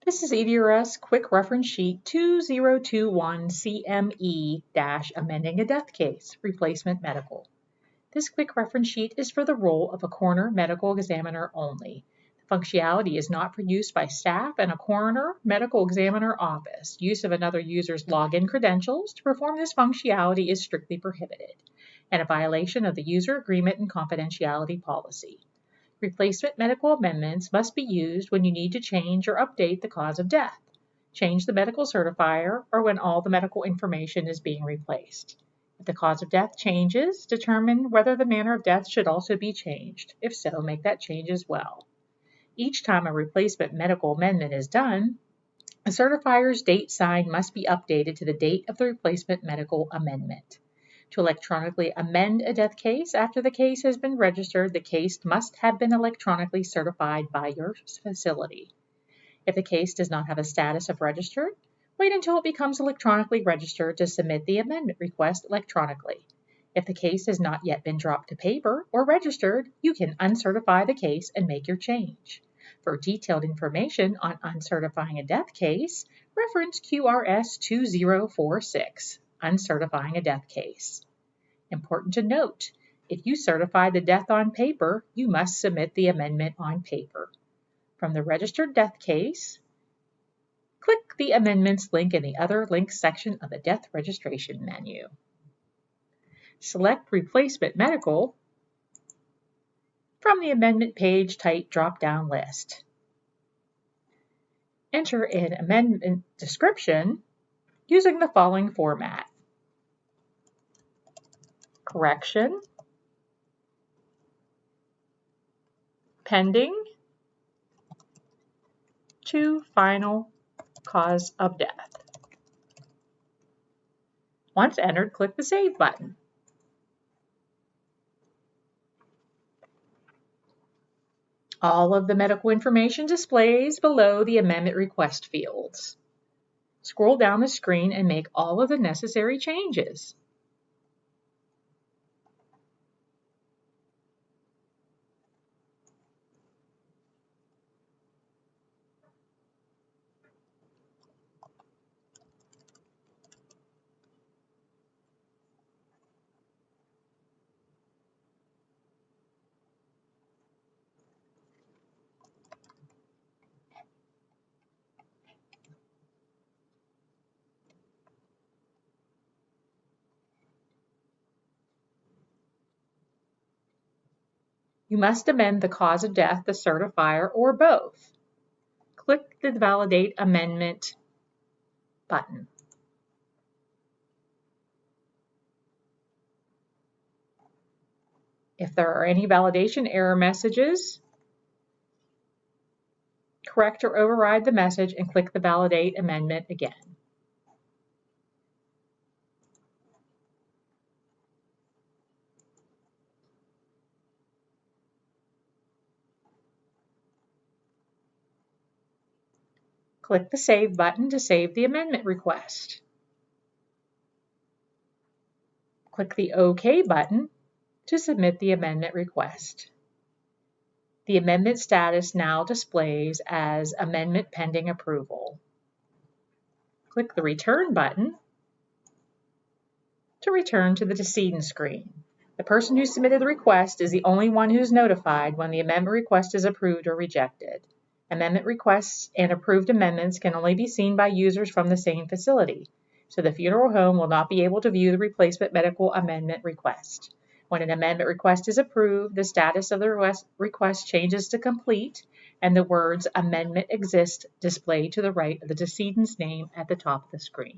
This is QRS Quick Reference Sheet 2021 CME-Amending a Death Case, Replacement Medical. This quick reference sheet is for the role of a coroner medical examiner only. The functionality is not for use by staff in a coroner medical examiner office. Use of another user's login credentials to perform this functionality is strictly prohibited and a violation of the user agreement and confidentiality policy. Replacement medical amendments must be used when you need to change or update the cause of death, change the medical certifier, or when all the medical information is being replaced. If the cause of death changes, determine whether the manner of death should also be changed. If so, make that change as well. Each time a replacement medical amendment is done, a certifier's date signed must be updated to the date of the replacement medical amendment. To electronically amend a death case after the case has been registered, the case must have been electronically certified by your facility. If the case does not have a status of registered, wait until it becomes electronically registered to submit the amendment request electronically. If the case has not yet been dropped to paper or registered, you can uncertify the case and make your change. For detailed information on uncertifying a death case, reference QRS 2046, Uncertifying a Death Case. Important to note, if you certify the death on paper, you must submit the amendment on paper. From the registered death case, click the Amendments link in the Other Links section of the Death Registration menu. Select Replacement Medical from the Amendment Page Type drop-down list. Enter an amendment description using the following format: correction, pending, to final cause of death. Once entered, click the Save button. All of the medical information displays below the amendment request fields. Scroll down the screen and make all of the necessary changes. You must amend the cause of death, the certifier, or both. Click the Validate Amendment button. If there are any validation error messages, correct or override the message and click the Validate Amendment again. Click the Save button to save the amendment request. Click the OK button to submit the amendment request. The amendment status now displays as Amendment Pending Approval. Click the Return button to return to the decedent screen. The person who submitted the request is the only one who is notified when the amendment request is approved or rejected. Amendment requests and approved amendments can only be seen by users from the same facility, so the funeral home will not be able to view the replacement medical amendment request. When an amendment request is approved, the status of the request changes to complete, and the words Amendment Exists display to the right of the decedent's name at the top of the screen.